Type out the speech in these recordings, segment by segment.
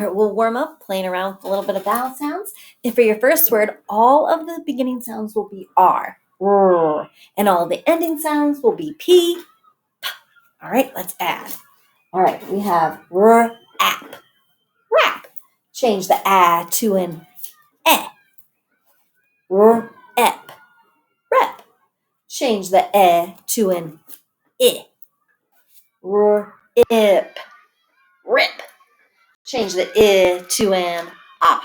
All right, we'll warm up playing around with a little bit of vowel sounds. And for your first word, all of the beginning sounds will be R. And all the ending sounds will be P. All right, let's add. All right, we have app. Rap. Change the A to an E. Ep. Rep. Change the E to an I. Ip. Rip. Change the I to an op.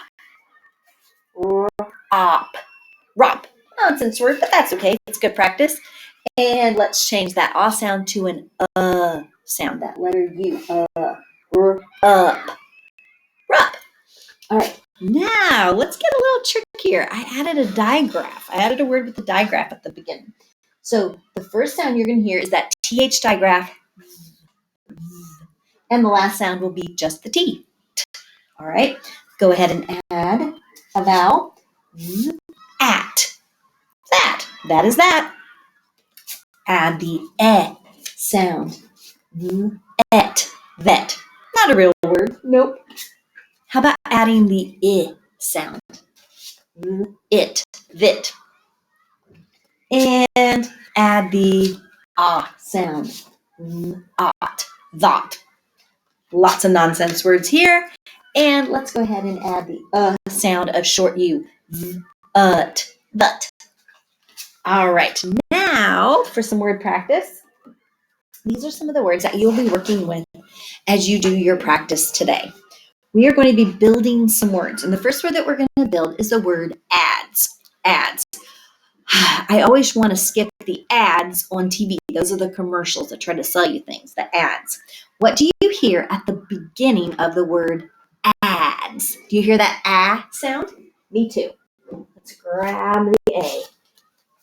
Op. Rop. Nonsense word, but that's okay. It's good practice. And let's change that ah sound to an sound, that letter U. Up. Rup. All right. Now, let's get a little trickier. I added a digraph. I added a word with a digraph at the beginning. So the first sound you're going to hear is that TH digraph. And the last sound will be just the T. All right. Go ahead and add a vowel. At. That. That is that. Add the sound. Et. Vet. Not a real word. Nope. How about adding the I sound? It. Vit. And add the ah sound. Ot. Thought. Lots of nonsense words here. And let's go ahead and add the sound of short U. But. All right. Now for some word practice. These are some of the words that you'll be working with as you do your practice today. We are going to be building some words. And the first word that we're going to build is the word ads. Ads. I always want to skip the ads on TV. Those are the commercials that try to sell you things, the ads. What do you hear at the beginning of the word ads? Do you hear that ah sound? Me too. Let's grab the A.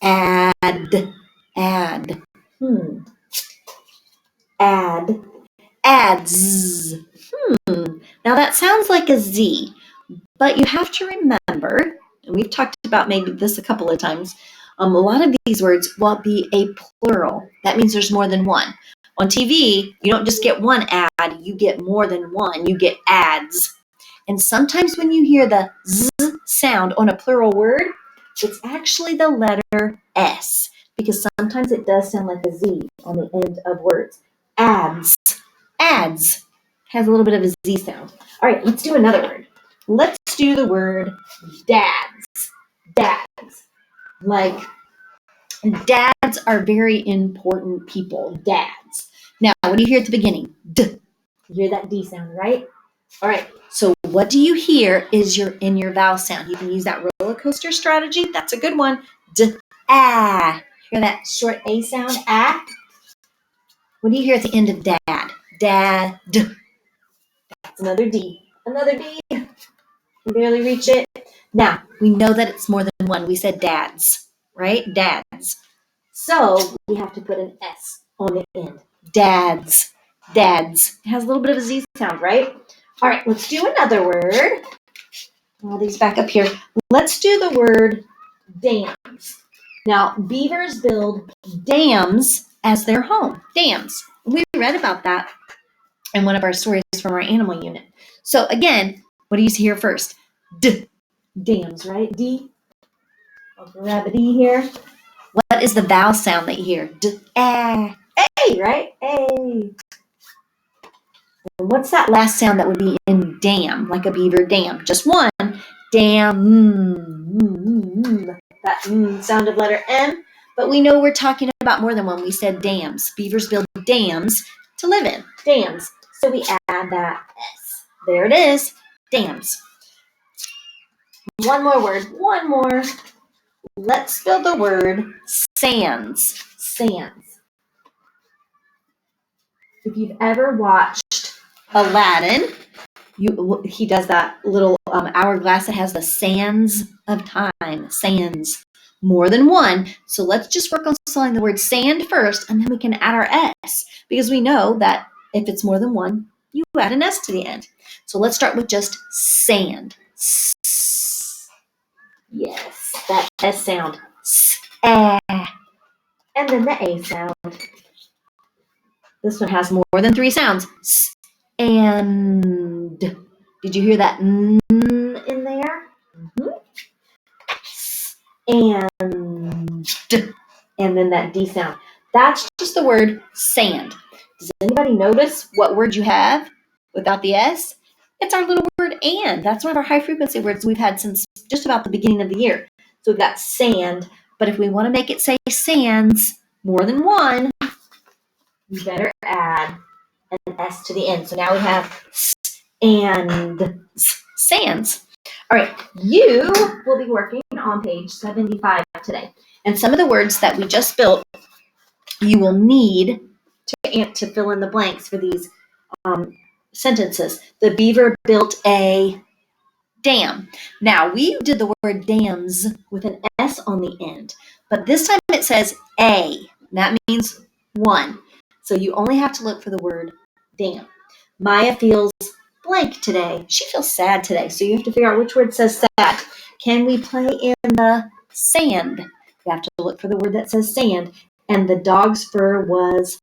Ad. Add. Ads. Now that sounds like a Z, but you have to remember, and we've talked about maybe this a couple of times, a lot of these words will be a plural. That means there's more than one. On TV, you don't just get one ad, you get more than one. You get ads. And sometimes when you hear the Z sound on a plural word, it's actually the letter S, because sometimes it does sound like a Z on the end of words. Ads. Ads has a little bit of a Z sound. All right, let's do another word. Let's do the word dads. Dads. Like, dads are very important people. Dads. Now, what do you hear at the beginning? D. You hear that D sound, right? All right, so what do you hear is in your vowel sound? You can use that roller coaster strategy. That's a good one. D, ah. Hear that short A sound? Ah. What do you hear at the end of dad? Dad. That's another D. Another D. You barely reach it. Now, we know that it's more than one. We said dads, right? Dads. So we have to put an S on the end. Dads. Dads. It has a little bit of a Z sound, right? All right, let's do another word. All these back up here. Let's do the word dams. Now, beavers build dams as their home. Dams. We read about that in one of our stories from our animal unit. So again, what do you hear first? D. Dams, right? D. I'll grab a D here. What is the vowel sound that you hear? D. A. A, right? A. And what's that last sound that would be in dam, like a beaver dam? Just one. Dam. That sound of letter M. But we know we're talking about more than one. We said dams. Beavers build dams to live in. Dams. So we add that S. There it is. Dams. One more word. One more. Let's build the word sands. Sands. If you've ever watched Aladdin, he does that little hourglass that has the sands of time. Sands. More than one. So let's just work on spelling the word sand first, and then we can add our S, because we know that if it's more than one, you add an S to the end. So let's start with just sand. Yes, that S sound. And then the A sound. This one has more than three sounds. And Did you hear that in there? And then that D sound. That's just the word sand. Does anybody notice what word you have without the S? It's our little word and. That's one of our high frequency words we've had since just about the beginning of the year. So we've got sand, but if we want to make it say sands more than one, we better add an S to the end. So now we have and sands. All right, you will be working on page 75 today. And some of the words that we just built, you will need to fill in the blanks for these sentences. The beaver built a dam. Now, we did the word dams with an S on the end, but this time it says a. That means one. So you only have to look for the word dam. Maya feels blank today. She feels sad today. So you have to figure out which word says sad. Can we play in the sand? You have to look for the word that says sand. And the dog's fur was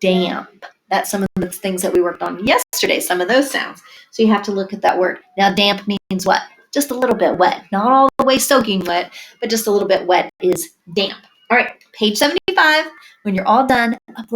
damp. That's some of the things that we worked on yesterday, some of those sounds. So you have to look at that word. Now, damp means what? Just a little bit wet. Not all the way soaking wet, but just a little bit wet is damp. All right, page 75. When you're all done, upload